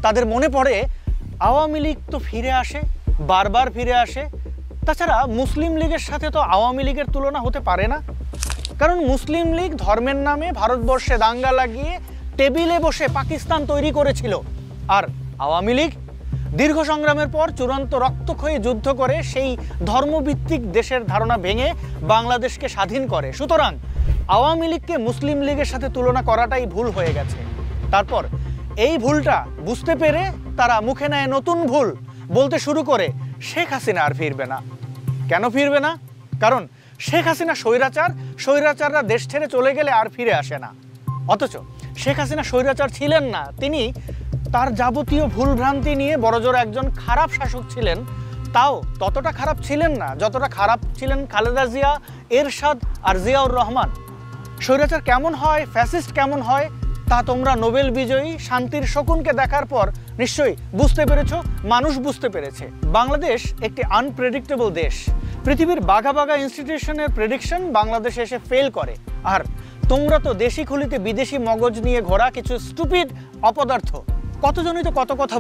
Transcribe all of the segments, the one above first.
তাদের মনে পড়ে আওয়ামী লীগ তো ফিরে আসে, বারবার ফিরে আসে। তাছাড়া মুসলিম লীগের সাথে তো আওয়ামী লীগের তুলনা হতে পারে না, কারণ মুসলিম লীগ ধর্মের নামে ভারতবর্ষে দাঙ্গা লাগিয়ে টেবিলে বসে পাকিস্তান তৈরি করেছিল, আর আওয়ামী লীগ দীর্ঘ সংগ্রামের পর চূড়ান্ত রক্তক্ষয়ী যুদ্ধ করে সেই ধর্মভিত্তিক দেশের ধারণা ভেঙে বাংলাদেশকে স্বাধীন করে। সুতরাং আওয়ামী লীগকে মুসলিম লীগের সাথে তুলনা করাটাই ভুল হয়ে গেছে। তারপর এই ভুলটা বুঝতে পেরে তারা মুখে নেয় নতুন ভুল, বলতে শুরু করে শেখ হাসিনা আর ফিরবে না। কেন ফিরবে না? কারণ শেখ হাসিনা স্বৈরাচার, স্বৈরাচাররা দেশ ছেড়ে চলে গেলে আর ফিরে আসে না। অথচ শেখ হাসিনা স্বৈরাচার ছিলেন না, তিনি তার যাবতীয় ভুলভ্রান্তি নিয়ে বড়জোর একজন খারাপ শাসক ছিলেন। তাও ততটা খারাপ ছিলেন না যতটা খারাপ ছিলেন খালেদা জিয়া, এরশাদ আর জিয়াউর রহমান। স্বৈরাচার কেমন হয়, ফ্যাসিস্ট কেমন হয়, তা তোমরা নোবেল বিজয়ী শান্তির শকুনকে দেখার পর নিশ্চয়ই বুঝতে পেরেছ, মানুষ বুঝতে পেরেছে। বাংলাদেশ একটি আনপ্রেডিক্টেবল দেশ। পৃথিবীর বাঘা বাঘা ইনস্টিটিউশনের প্রেডিকশন বাংলাদেশে এসে ফেল করে, আর তোমরা তো দেশি খুলিতে বিদেশি মগজ নিয়ে ঘোরা কিছু স্টুপিড অপদার্থ। কতজনই তো কত কথা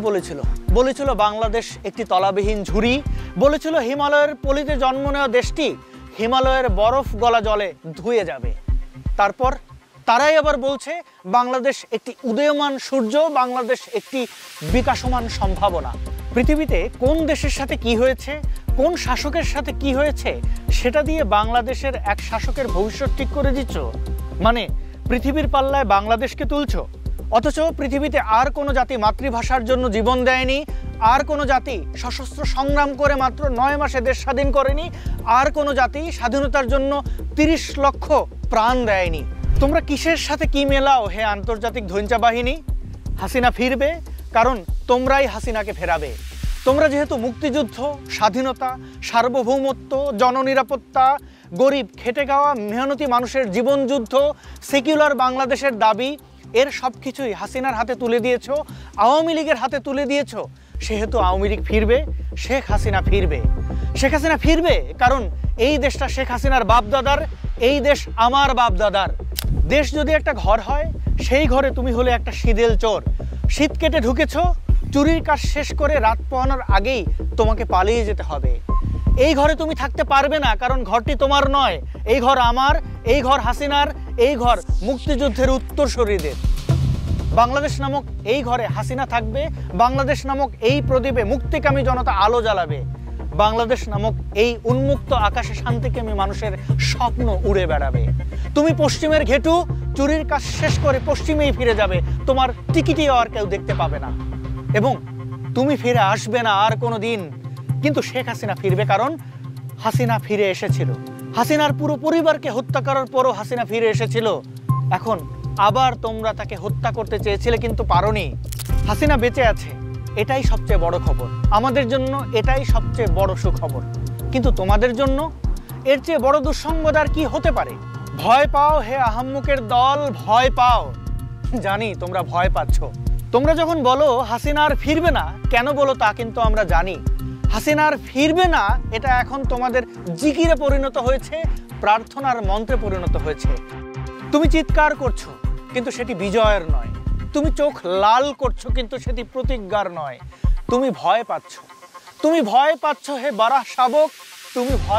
বলেছিল বাংলাদেশ একটি তলাবিহীন ঝুড়ি, বলেছিল হিমালয়ের পলিতে জন্ম নেওয়া দেশটি হিমালয়ের বরফ গলা জলে ধুয়ে যাবে। তারপর তারাই আবার বলছে বাংলাদেশ একটি উদীয়মান সূর্য, বাংলাদেশ একটি বিকাশমান সম্ভাবনা। পৃথিবীতে কোন দেশের সাথে কি হয়েছে, কোন শাসকের সাথে কি হয়েছে, সেটা দিয়ে বাংলাদেশের এক শাসকের ভবিষ্যৎ ঠিক করে দিচ্ছ, মানে পৃথিবীর পাল্লায় বাংলাদেশকে তুলছ। অথচ পৃথিবীতে আর কোনো জাতি মাতৃভাষার জন্য জীবন দেয়নি, আর কোনো জাতি সশস্ত্র সংগ্রাম করে মাত্র 9 মাসে দেশ স্বাধীন করেনি, আর কোনো জাতি স্বাধীনতার জন্য 30 লক্ষ প্রাণ দেয়নি। তোমরা কিসের সাথে কি মেলাও হে আন্তর্জাতিক ধৈঞ্চা বাহিনী? হাসিনা ফিরবে কারণ তোমরাই হাসিনাকে ফেরাবে। তোমরা যেহেতু মুক্তিযুদ্ধ, স্বাধীনতা, সার্বভৌমত্ব, জননিরাপত্তা, গরিব খেটে খাওয়া মেহনতি মানুষের জীবন যুদ্ধ, সেকুলার বাংলাদেশের দাবি, এর সব কিছুই হাসিনার হাতে তুলে দিয়েছ, আওয়ামী লীগের হাতে তুলে দিয়েছ। সেহেতু আওয়ামী লীগ ফিরবে, শেখ হাসিনা ফিরবে। শেখ হাসিনা ফিরবে কারণ এই দেশটা শেখ হাসিনার বাপদাদার, এই দেশ আমার বাপদাদার। দেশ যদি একটা ঘর হয়, সেই ঘরে তুমি হলে একটা শীদেল চোর। শীত কেটে ঢুকেছ, চুরির কাজ শেষ করে রাত পোহানোর আগেই তোমাকে পালিয়ে যেতে হবে। এই ঘরে তুমি থাকতে পারবে না, কারণ ঘরটি তোমার নয়, এই ঘর আমার, এই ঘর হাসিনার, এই ঘর মুক্তিযুদ্ধের উত্তরসূরিদের। বাংলাদেশ নামক এই ঘরে হাসিনা থাকবে, বাংলাদেশ নামক এই প্রদীপে মুক্তিকামী জনতা আলো জ্বালাবে, বাংলাদেশ নামক এই উন্মুক্ত আকাশে শান্তিকামী মানুষের স্বপ্ন উড়ে বেড়াবে। তুমি পশ্চিমের ঘেটু, চুরির কাজ শেষ করে পশ্চিমেই ফিরে যাবে, তোমার টিকিটিও আর কেউ দেখতে পাবে না, এবং তুমি ফিরে আসবে না আর কোনো দিন। কিন্তু শেখ হাসিনা ফিরবে কারণ হাসিনা ফিরে এসেছিল। হাসিনার পুরো পরিবারকে হত্যা করার পরও হাসিনা ফিরে এসেছিল। এখন আবার তোমরা তাকে হত্যা করতে চেয়েছিলে কিন্তু পারোনি। হাসিনা বেঁচে আছে, এটাই সবচেয়ে বড় খবর। আমাদের জন্য এটাই সবচেয়ে বড় সুখবর, কিন্তু তোমাদের জন্য এর চেয়ে বড় দুঃসংবাদ আর কি হতে পারে? ভয় পাও হে আহাম্মুকের দল, ভয় পাও। জানি তোমরা ভয় পাচ্ছ। তোমরা যখন বলো হাসিনা আর ফিরবে না, কেন বলো তা কিন্তু আমরা জানি। হাসিনা আর ফিরবে না এটা এখন তোমাদের জিকিরে পরিণত হয়েছে, প্রার্থনার মন্ত্রে পরিণত হয়েছে। তুমি চিৎকার করছো কিন্তু সেটি বিজয়ের নয়, তুমি চোখ লাল করছো কিন্তু সেটি প্রতিজ্ঞার নয়। তুমি ভয় পাচ্ছ হে বারাহ শাবক, তুমি ভয়